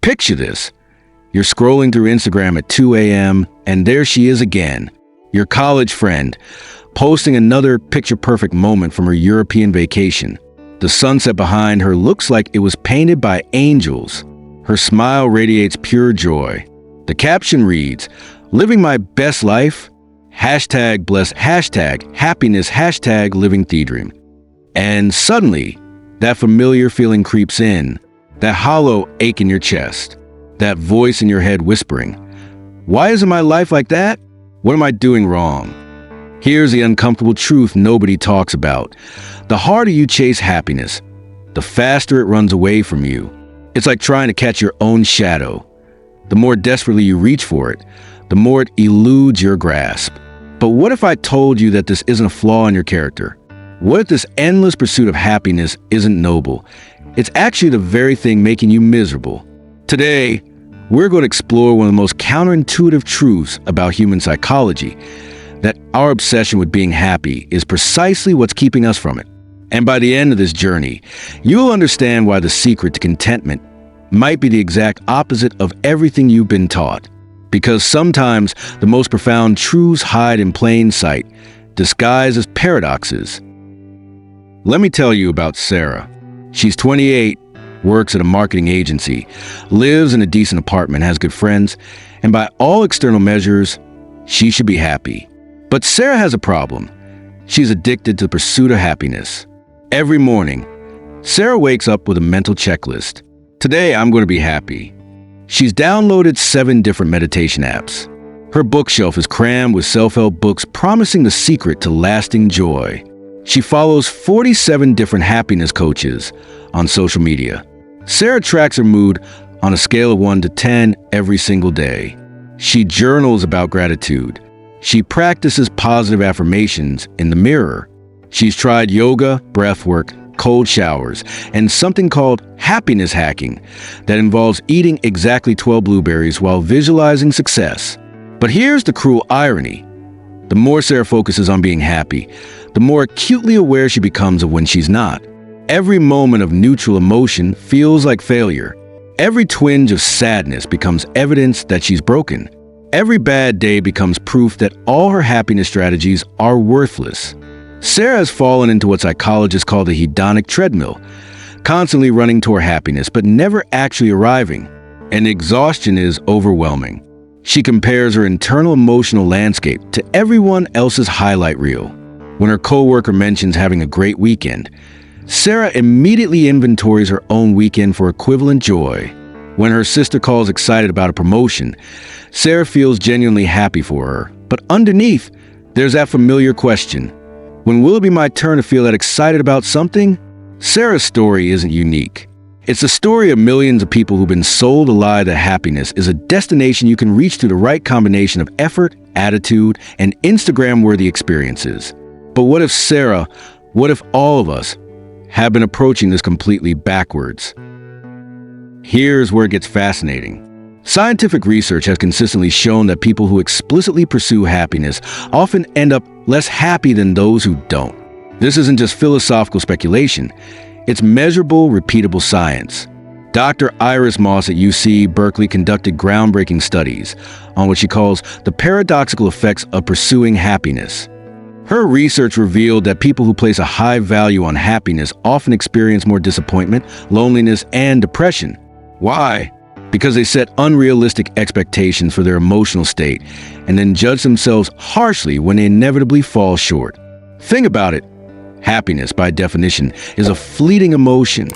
Picture this. You're scrolling through Instagram at 2 a.m., and there she is again, your college friend, posting another picture-perfect moment from her European vacation. The sunset behind her looks like it was painted by angels. Her smile radiates pure joy. The caption reads, "Living my best life, hashtag blessed, hashtag happiness, hashtag living the dream." And suddenly, that familiar feeling creeps in, that hollow ache in your chest, that voice in your head whispering, "Why isn't my life like that? What am I doing wrong?" Here's the uncomfortable truth nobody talks about. The harder you chase happiness, the faster it runs away from you. It's like trying to catch your own shadow. The more desperately you reach for it, the more it eludes your grasp. But what if I told you that this isn't a flaw in your character? What if this endless pursuit of happiness isn't noble? It's actually the very thing making you miserable. Today, we're going to explore one of the most counterintuitive truths about human psychology, that our obsession with being happy is precisely what's keeping us from it. And by the end of this journey, you'll understand why the secret to contentment might be the exact opposite of everything you've been taught. Because sometimes the most profound truths hide in plain sight, disguised as paradoxes. Let me tell you about Sarah. She's 28, works at a marketing agency, lives in a decent apartment, has good friends, and by all external measures, she should be happy. But Sarah has a problem. She's addicted to the pursuit of happiness. Every morning, Sarah wakes up with a mental checklist. Today, I'm going to be happy. She's downloaded 7 different meditation apps. Her bookshelf is crammed with self-help books promising the secret to lasting joy. She follows 47 different happiness coaches on social media. Sarah tracks her mood on a scale of 1 to 10 every single day. She journals about gratitude. She practices positive affirmations in the mirror. She's tried yoga, breathwork, cold showers, and something called happiness hacking that involves eating exactly 12 blueberries while visualizing success. But here's the cruel irony. The more Sarah focuses on being happy, the more acutely aware she becomes of when she's not. Every moment of neutral emotion feels like failure. Every twinge of sadness becomes evidence that she's broken. Every bad day becomes proof that all her happiness strategies are worthless. Sarah has fallen into what psychologists call the hedonic treadmill, constantly running toward happiness but never actually arriving, and exhaustion is overwhelming. She compares her internal emotional landscape to everyone else's highlight reel. When her coworker mentions having a great weekend, Sarah immediately inventories her own weekend for equivalent joy. When her sister calls excited about a promotion, Sarah feels genuinely happy for her. But underneath, there's that familiar question. When will it be my turn to feel that excited about something? Sarah's story isn't unique. It's the story of millions of people who've been sold a lie that happiness is a destination you can reach through the right combination of effort, attitude, and Instagram-worthy experiences. But what if Sarah, what if all of us, have been approaching this completely backwards? Here's where it gets fascinating. Scientific research has consistently shown that people who explicitly pursue happiness often end up less happy than those who don't. This isn't just philosophical speculation. It's measurable, repeatable science. Dr. Iris Moss at UC Berkeley conducted groundbreaking studies on what she calls the paradoxical effects of pursuing happiness. Her research revealed that people who place a high value on happiness often experience more disappointment, loneliness, and depression. Why? Because they set unrealistic expectations for their emotional state and then judge themselves harshly when they inevitably fall short. Think about it. Happiness, by definition, is a fleeting emotion.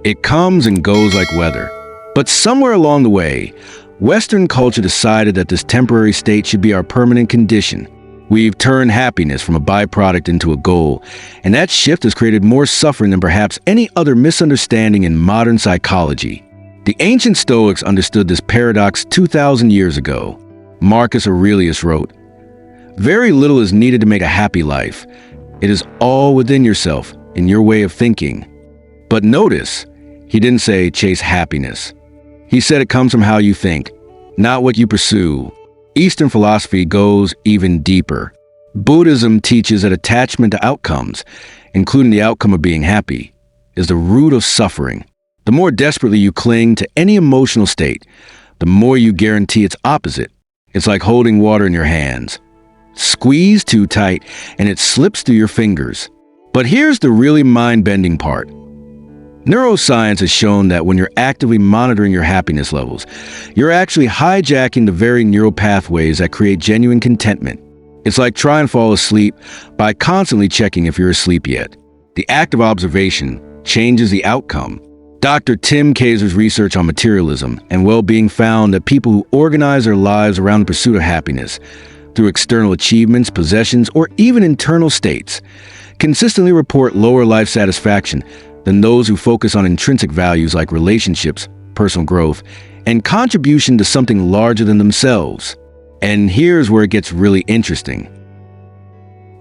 It comes and goes like weather. But somewhere along the way, Western culture decided that this temporary state should be our permanent condition. We've turned happiness from a byproduct into a goal, and that shift has created more suffering than perhaps any other misunderstanding in modern psychology. The ancient Stoics understood this paradox 2,000 years ago. Marcus Aurelius wrote, "Very little is needed to make a happy life. It is all within yourself, in your way of thinking." But notice, he didn't say chase happiness. He said it comes from how you think, not what you pursue. Eastern philosophy goes even deeper. Buddhism teaches that attachment to outcomes, including the outcome of being happy, is the root of suffering. The more desperately you cling to any emotional state, the more you guarantee its opposite. It's like holding water in your hands. Squeeze too tight, and it slips through your fingers. But here's the really mind-bending part. Neuroscience has shown that when you're actively monitoring your happiness levels, you're actually hijacking the very neural pathways that create genuine contentment. It's like trying to fall asleep by constantly checking if you're asleep yet. The act of observation changes the outcome. Dr. Tim Kaiser's research on materialism and well-being found that people who organize their lives around the pursuit of happiness, through external achievements, possessions, or even internal states, consistently report lower life satisfaction than those who focus on intrinsic values like relationships, personal growth, and contribution to something larger than themselves. And here's where it gets really interesting.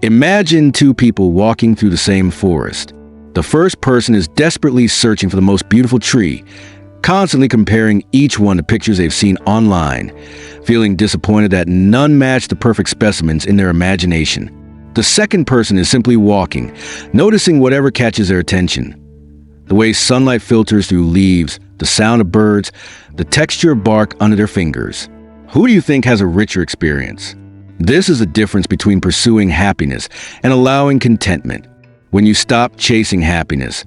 Imagine two people walking through the same forest. The first person is desperately searching for the most beautiful tree, constantly comparing each one to pictures they've seen online, feeling disappointed that none match the perfect specimens in their imagination. The second person is simply walking, noticing whatever catches their attention. The way sunlight filters through leaves, the sound of birds, the texture of bark under their fingers. Who do you think has a richer experience? This is the difference between pursuing happiness and allowing contentment. When you stop chasing happiness,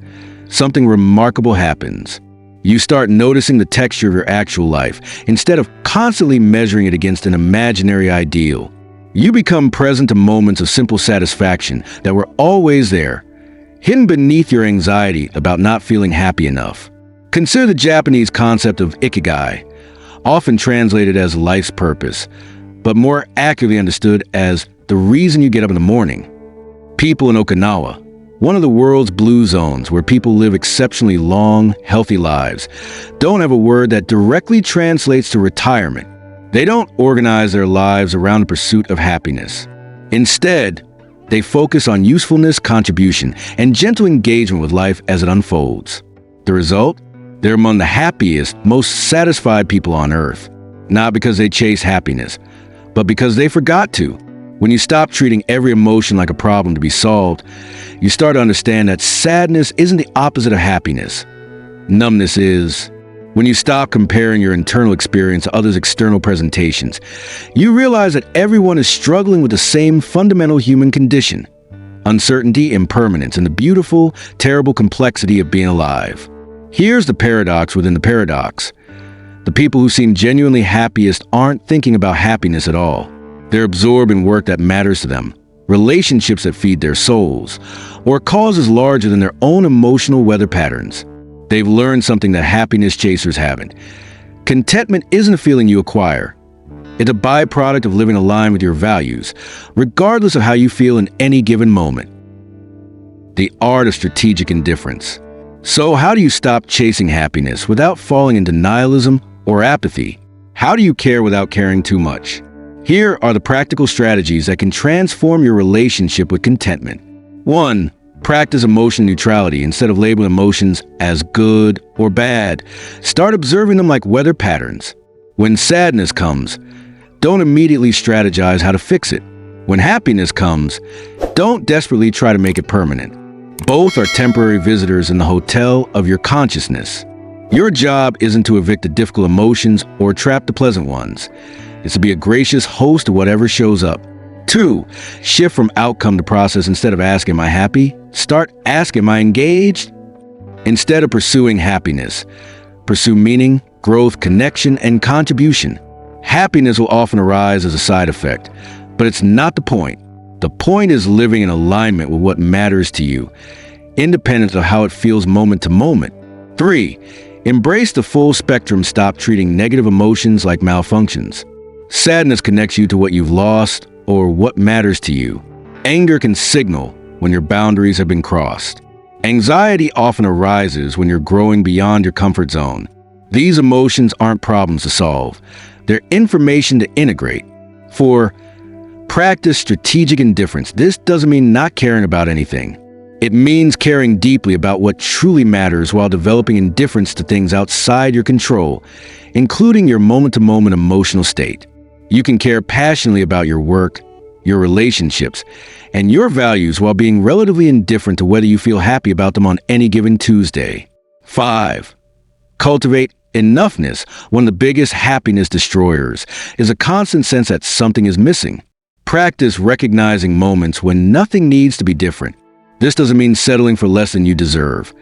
something remarkable happens. You start noticing the texture of your actual life instead of constantly measuring it against an imaginary ideal. You become present to moments of simple satisfaction that were always there, hidden beneath your anxiety about not feeling happy enough. Consider the Japanese concept of ikigai, often translated as life's purpose, but more accurately understood as the reason you get up in the morning. People in Okinawa, one of the world's blue zones where people live exceptionally long, healthy lives, don't have a word that directly translates to retirement. They don't organize their lives around the pursuit of happiness. Instead, they focus on usefulness, contribution, and gentle engagement with life as it unfolds. The result? They're among the happiest, most satisfied people on earth. Not because they chase happiness, but because they forgot to. When you stop treating every emotion like a problem to be solved, you start to understand that sadness isn't the opposite of happiness. Numbness is. When you stop comparing your internal experience to others' external presentations, you realize that everyone is struggling with the same fundamental human condition: uncertainty, impermanence, and the beautiful, terrible complexity of being alive. Here's the paradox within the paradox. The people who seem genuinely happiest aren't thinking about happiness at all. They're absorbed in work that matters to them, relationships that feed their souls, or causes larger than their own emotional weather patterns. They've learned something that happiness chasers haven't. Contentment isn't a feeling you acquire. It's a byproduct of living aligned with your values, regardless of how you feel in any given moment. The art of strategic indifference. So how do you stop chasing happiness without falling into nihilism or apathy? How do you care without caring too much? Here are the practical strategies that can transform your relationship with contentment. 1. Practice emotion neutrality instead of labeling emotions as good or bad. Start observing them like weather patterns. When sadness comes, don't immediately strategize how to fix it. When happiness comes, don't desperately try to make it permanent. Both are temporary visitors in the hotel of your consciousness. Your job isn't to evict the difficult emotions or trap the pleasant ones. It's to be a gracious host to whatever shows up. 2. Shift from outcome to process. Instead of asking, am I happy? Start asking, am I engaged? Instead of pursuing happiness, pursue meaning, growth, connection, and contribution. Happiness will often arise as a side effect, but it's not the point. The point is living in alignment with what matters to you, independent of how it feels moment to moment. 3. Embrace the full spectrum. Stop treating negative emotions like malfunctions. Sadness connects you to what you've lost or what matters to you. Anger can signal when your boundaries have been crossed. Anxiety often arises when you're growing beyond your comfort zone. These emotions aren't problems to solve. They're information to integrate. 4. Practice strategic indifference. This doesn't mean not caring about anything. It means caring deeply about what truly matters while developing indifference to things outside your control, including your moment-to-moment emotional state. You can care passionately about your work, your relationships, and your values while being relatively indifferent to whether you feel happy about them on any given Tuesday. 5. Cultivate enoughness. One of the biggest happiness destroyers is a constant sense that something is missing. Practice recognizing moments when nothing needs to be different. This doesn't mean settling for less than you deserve.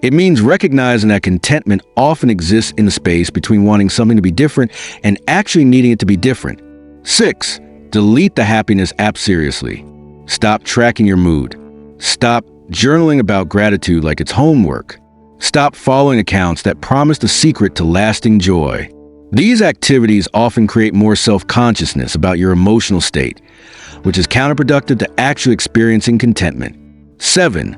It means recognizing that contentment often exists in the space between wanting something to be different and actually needing it to be different. 6. Delete the happiness app seriously. Stop tracking your mood. Stop journaling about gratitude like it's homework. Stop following accounts that promise the secret to lasting joy. These activities often create more self-consciousness about your emotional state, which is counterproductive to actually experiencing contentment. 7.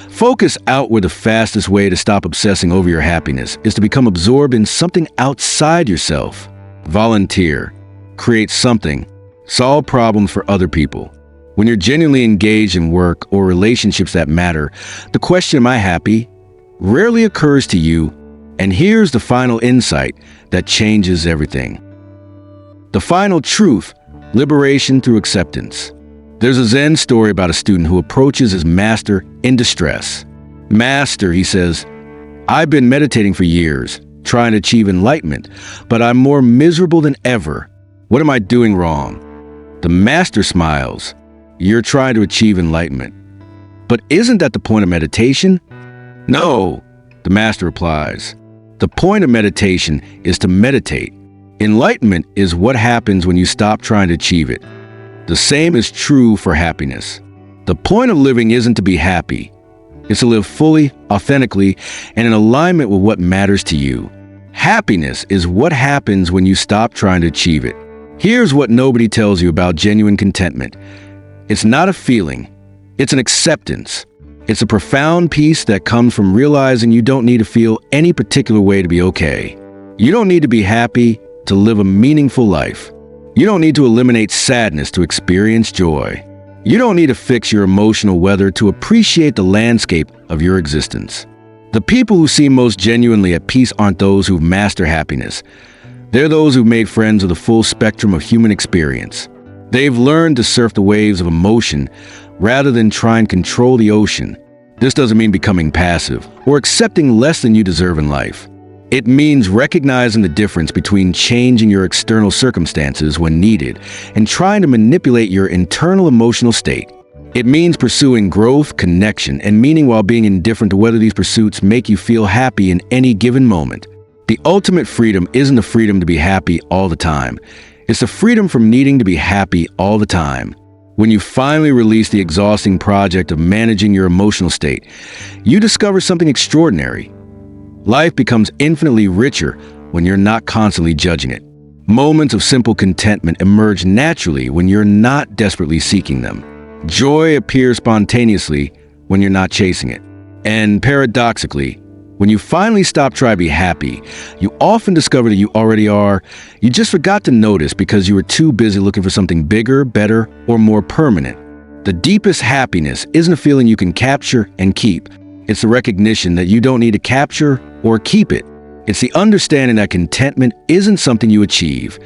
Focus outward. The fastest way to stop obsessing over your happiness is to become absorbed in something outside yourself. Volunteer. Create something. Solve problems for other people. When you're genuinely engaged in work or relationships that matter, the question, am I happy, rarely occurs to you. And here's the final insight that changes everything. The final truth: liberation through acceptance. There's a Zen story about a student who approaches his master in distress. "Master," he says, "I've been meditating for years, trying to achieve enlightenment, but I'm more miserable than ever. What am I doing wrong?" The master smiles. "You're trying to achieve enlightenment. But isn't that the point of meditation?" "No," the master replies. "The point of meditation is to meditate. Enlightenment is what happens when you stop trying to achieve it." The same is true for happiness. The point of living isn't to be happy. It's to live fully, authentically, and in alignment with what matters to you. Happiness is what happens when you stop trying to achieve it. Here's what nobody tells you about genuine contentment. It's not a feeling. It's an acceptance. It's a profound peace that comes from realizing you don't need to feel any particular way to be okay. You don't need to be happy to live a meaningful life. You don't need to eliminate sadness to experience joy. You don't need to fix your emotional weather to appreciate the landscape of your existence. The people who seem most genuinely at peace aren't those who've mastered happiness. They're those who've made friends of the full spectrum of human experience. They've learned to surf the waves of emotion rather than try and control the ocean. This doesn't mean becoming passive or accepting less than you deserve in life. It means recognizing the difference between changing your external circumstances when needed and trying to manipulate your internal emotional state. It means pursuing growth, connection, and meaning while being indifferent to whether these pursuits make you feel happy in any given moment. The ultimate freedom isn't the freedom to be happy all the time. It's the freedom from needing to be happy all the time. When you finally release the exhausting project of managing your emotional state, you discover something extraordinary. Life becomes infinitely richer when you're not constantly judging it. Moments of simple contentment emerge naturally when you're not desperately seeking them. Joy appears spontaneously when you're not chasing it. And paradoxically, when you finally stop trying to be happy, you often discover that you already are. You just forgot to notice because you were too busy looking for something bigger, better, or more permanent. The deepest happiness isn't a feeling you can capture and keep. It's the recognition that you don't need to capture or keep it. It's the understanding that contentment isn't something you achieve.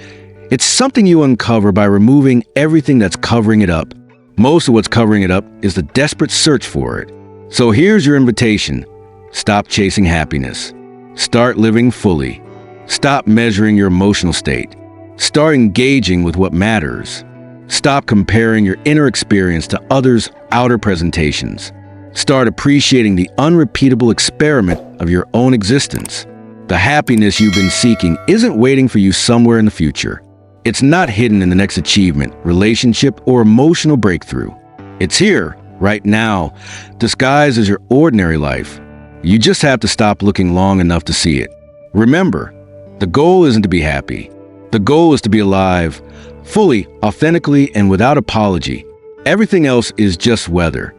It's something you uncover by removing everything that's covering it up. Most of what's covering it up is the desperate search for it. So here's your invitation. Stop chasing happiness. Start living fully. Stop measuring your emotional state. Start engaging with what matters. Stop comparing your inner experience to others' outer presentations. Start appreciating the unrepeatable experiment of your own existence. The happiness you've been seeking isn't waiting for you somewhere in the future. It's not hidden in the next achievement, relationship, or emotional breakthrough. It's here, right now, disguised as your ordinary life. You just have to stop looking long enough to see it. Remember, the goal isn't to be happy. The goal is to be alive, fully, authentically, and without apology. Everything else is just weather.